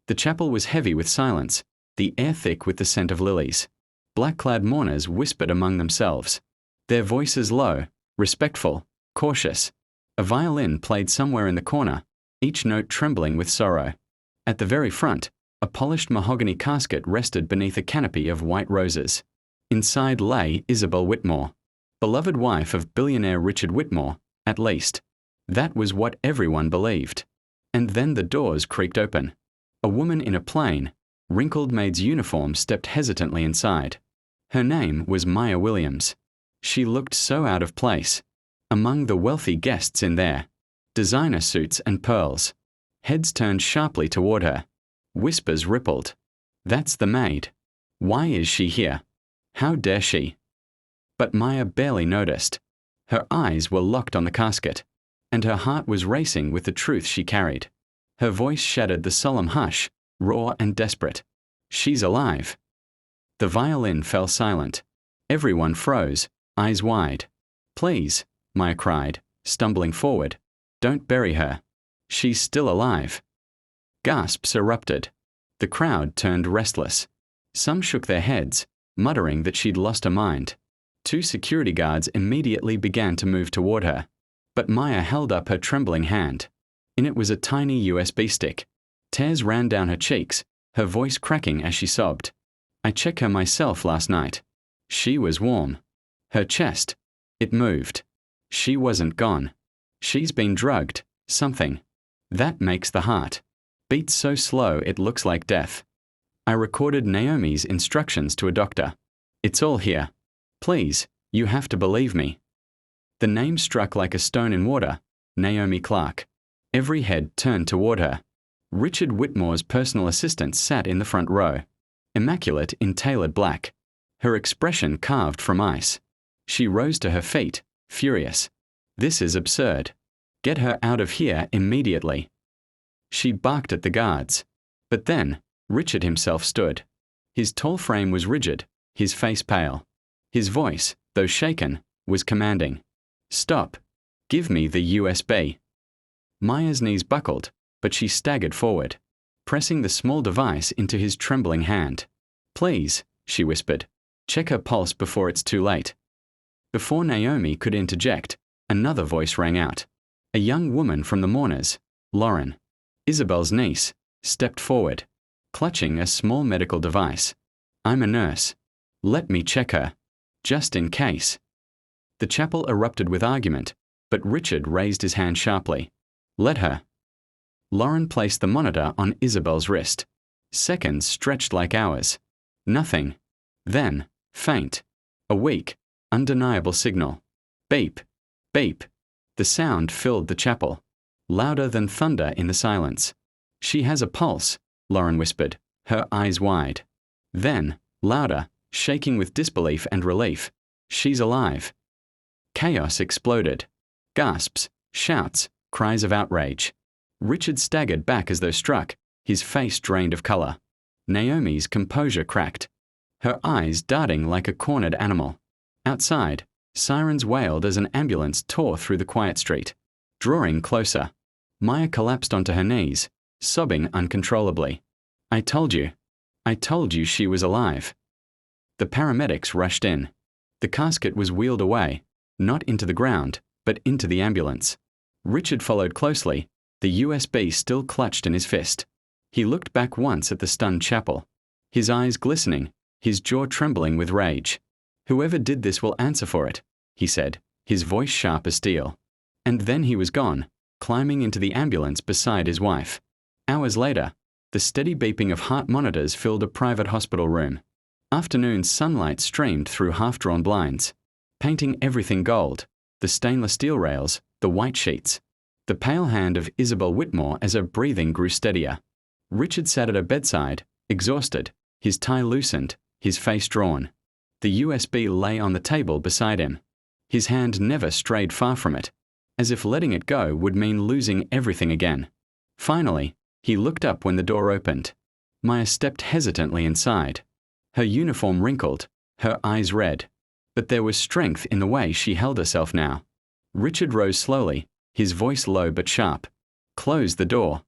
The chapel was heavy with silence, the air thick with the scent of lilies. Black-clad mourners whispered among themselves, their voices low, respectful, cautious. A violin played somewhere in the corner, each note trembling with sorrow. At the very front, a polished mahogany casket rested beneath a canopy of white roses. Inside lay Isabel Whitmore, beloved wife of billionaire Richard Whitmore, at least. That was what everyone believed. And then the doors creaked open. A woman in a plain, wrinkled maid's uniform stepped hesitantly inside. Her name was Maya Williams. She looked so out of place. Among the wealthy guests in there, designer suits and pearls. Heads turned sharply toward her. Whispers rippled. That's the maid. Why is she here? How dare she? But Maya barely noticed. Her eyes were locked on the casket, and her heart was racing with the truth she carried. Her voice shattered the solemn hush, raw and desperate. She's alive. The violin fell silent. Everyone froze, eyes wide. Please, Maya cried, stumbling forward. Don't bury her. She's still alive. Gasps erupted. The crowd turned restless. Some shook their heads, muttering that she'd lost her mind. 2 security guards immediately began to move toward her. But Maya held up her trembling hand. In it was a tiny USB stick. Tears ran down her cheeks, her voice cracking as she sobbed. I checked her myself last night. She was warm. Her chest. It moved. She wasn't gone. She's been drugged. Something. That makes the heart beat so slow it looks like death. I recorded Naomi's instructions to a doctor. It's all here. Please, you have to believe me. The name struck like a stone in water. Naomi Clark. Every head turned toward her. Richard Whitmore's personal assistant sat in the front row, immaculate in tailored black, her expression carved from ice. She rose to her feet, furious. This is absurd. Get her out of here immediately. She barked at the guards. But then, Richard himself stood. His tall frame was rigid, his face pale. His voice, though shaken, was commanding. Stop. Give me the USB. Maya's knees buckled, but she staggered forward, pressing the small device into his trembling hand. Please, she whispered, check her pulse before it's too late. Before Naomi could interject, another voice rang out. A young woman from the mourners, Lauren, Isabel's niece, stepped forward, clutching a small medical device. I'm a nurse. Let me check her. Just in case. The chapel erupted with argument, but Richard raised his hand sharply. Let her. Lauren placed the monitor on Isabel's wrist. Seconds stretched like hours. Nothing. Then, faint. A weak, undeniable signal. Beep. Beep. The sound filled the chapel, louder than thunder in the silence. She has a pulse, Lauren whispered, her eyes wide. Then, louder, shaking with disbelief and relief. She's alive. Chaos exploded. Gasps, shouts, cries of outrage. Richard staggered back as though struck, his face drained of color. Naomi's composure cracked, her eyes darting like a cornered animal. Outside, sirens wailed as an ambulance tore through the quiet street. Drawing closer, Maya collapsed onto her knees, sobbing uncontrollably. I told you she was alive. The paramedics rushed in. The casket was wheeled away, not into the ground, but into the ambulance. Richard followed closely, the USB still clutched in his fist. He looked back once at the stunned chapel, his eyes glistening, his jaw trembling with rage. Whoever did this will answer for it, he said, his voice sharp as steel. And then he was gone, climbing into the ambulance beside his wife. Hours later, the steady beeping of heart monitors filled a private hospital room. Afternoon sunlight streamed through half-drawn blinds, painting everything gold, the stainless steel rails, the white sheets. The pale hand of Isabel Whitmore as her breathing grew steadier. Richard sat at her bedside, exhausted, his tie loosened, his face drawn. The USB lay on the table beside him. His hand never strayed far from it, as if letting it go would mean losing everything again. Finally, he looked up when the door opened. Maya stepped hesitantly inside. Her uniform wrinkled, her eyes red. But there was strength in the way she held herself now. Richard rose slowly, his voice low but sharp. Close the door.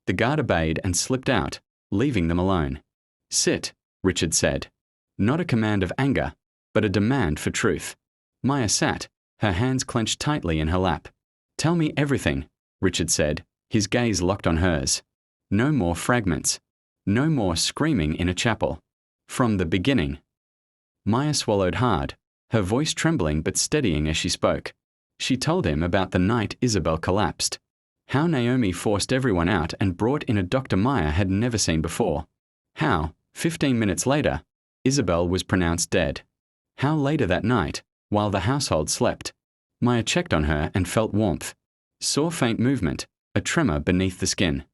The guard obeyed and slipped out, leaving them alone. "Sit," Richard said. Not a command of anger, but a demand for truth. Maya sat, her hands clenched tightly in her lap. "Tell me everything," Richard said, his gaze locked on hers. No more fragments. No more screaming in a chapel. From the beginning. Maya swallowed hard, her voice trembling but steadying as she spoke. She told him about the night Isabel collapsed. How Naomi forced everyone out and brought in a doctor Maya had never seen before. How, 15 minutes later, Isabel was pronounced dead. How later that night, while the household slept, Maya checked on her and felt warmth. Saw faint movement, a tremor beneath the skin.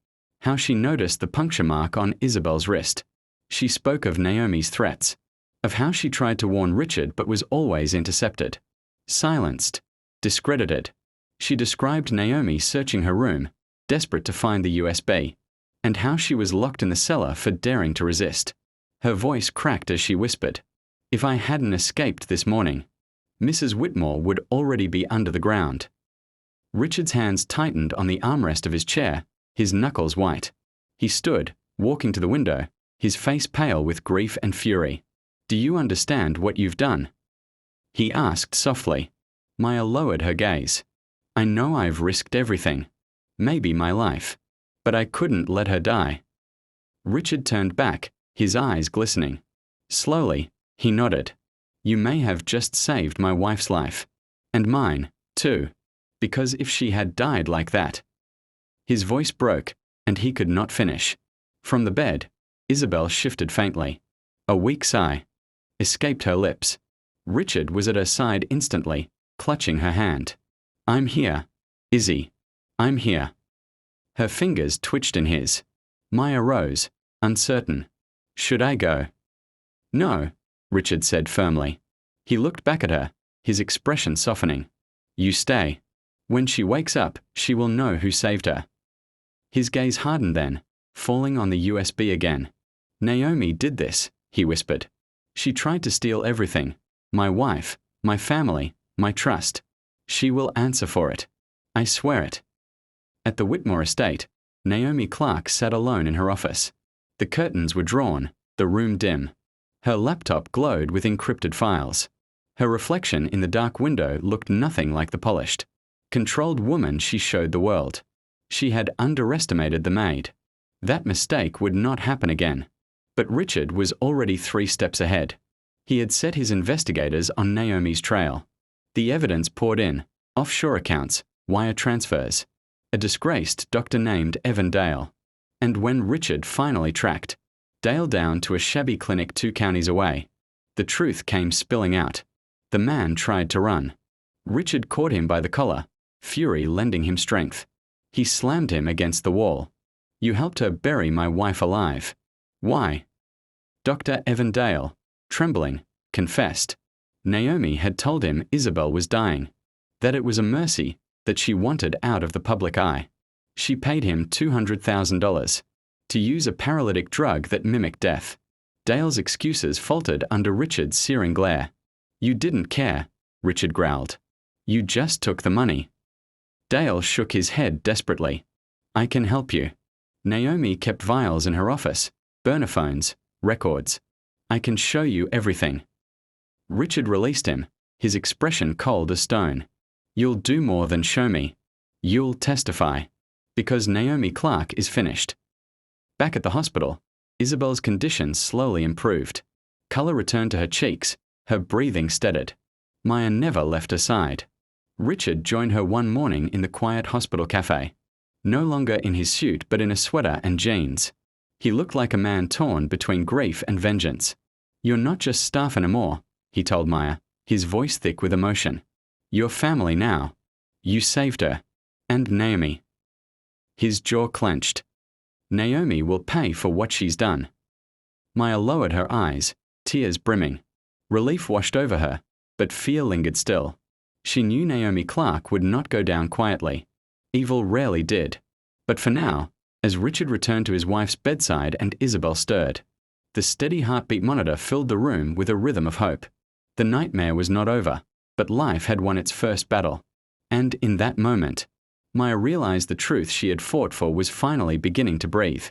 How she noticed the puncture mark on Isabel's wrist. She spoke of Naomi's threats. Of how she tried to warn Richard but was always intercepted. Silenced. Discredited. She described Naomi searching her room, desperate to find the USB, and how she was locked in the cellar for daring to resist. Her voice cracked as she whispered, "If I hadn't escaped this morning, Mrs. Whitmore would already be under the ground." Richard's hands tightened on the armrest of his chair, his knuckles white. He stood, walking to the window, his face pale with grief and fury. "Do you understand what you've done?" He asked softly. Maya lowered her gaze. "I know I've risked everything. Maybe my life. But I couldn't let her die." Richard turned back, his eyes glistening. Slowly, he nodded. "You may have just saved my wife's life. And mine, too. Because if she had died like that..." His voice broke, and he could not finish. From the bed, Isabel shifted faintly. A weak sigh escaped her lips. Richard was at her side instantly, clutching her hand. "I'm here, Izzy. I'm here." Her fingers twitched in his. Maya rose, uncertain. "Should I go?" "No," Richard said firmly. He looked back at her, his expression softening. "You stay. When she wakes up, she will know who saved her." His gaze hardened then, falling on the USB again. "Naomi did this," he whispered. "She tried to steal everything. My wife, my family, my trust. She will answer for it. I swear it." At the Whitmore estate, Naomi Clark sat alone in her office. The curtains were drawn, the room dim. Her laptop glowed with encrypted files. Her reflection in the dark window looked nothing like the polished, controlled woman she showed the world. She had underestimated the Maid. That mistake would not happen again. But Richard was already 3 steps ahead. He had set his investigators on Naomi's trail. The evidence poured in, offshore accounts, wire transfers, a disgraced doctor named Evan Dale. And when Richard finally tracked Dale down to a shabby clinic 2 counties away, the truth came spilling out. The man tried to run. Richard caught him by the collar, fury lending him strength. He slammed him against the wall. "You helped her bury my wife alive. Why?" Dr. Evan Dale, trembling, confessed. Naomi had told him Isabel was dying, that it was a mercy, that she wanted out of the public eye. She paid him $200,000 to use a paralytic drug that mimicked death. Dale's excuses faltered under Richard's searing glare. "You didn't care," Richard growled. "You just took the money." Dale shook his head desperately. "I can help you. Naomi kept vials in her office, burner phones, records. I can show you everything." Richard released him, his expression cold as stone. "You'll do more than show me. You'll testify. Because Naomi Clark is finished." Back at the hospital, Isabel's condition slowly improved. Color returned to her cheeks, her breathing steadied. Maya never left her side. Richard joined her one morning in the quiet hospital cafe. No longer in his suit but in a sweater and jeans. He looked like a man torn between grief and vengeance. "You're not just staff anymore," he told Maya, his voice thick with emotion. "You're family now. You saved her. And Naomi." His jaw clenched. "Naomi will pay for what she's done." Maya lowered her eyes, tears brimming. Relief washed over her, but fear lingered still. She knew Naomi Clark would not go down quietly. Evil rarely did. But for now, as Richard returned to his wife's bedside and Isabel stirred, the steady heartbeat monitor filled the room with a rhythm of hope. The nightmare was not over, but life had won its first battle. And in that moment, Maya realized the truth she had fought for was finally beginning to breathe.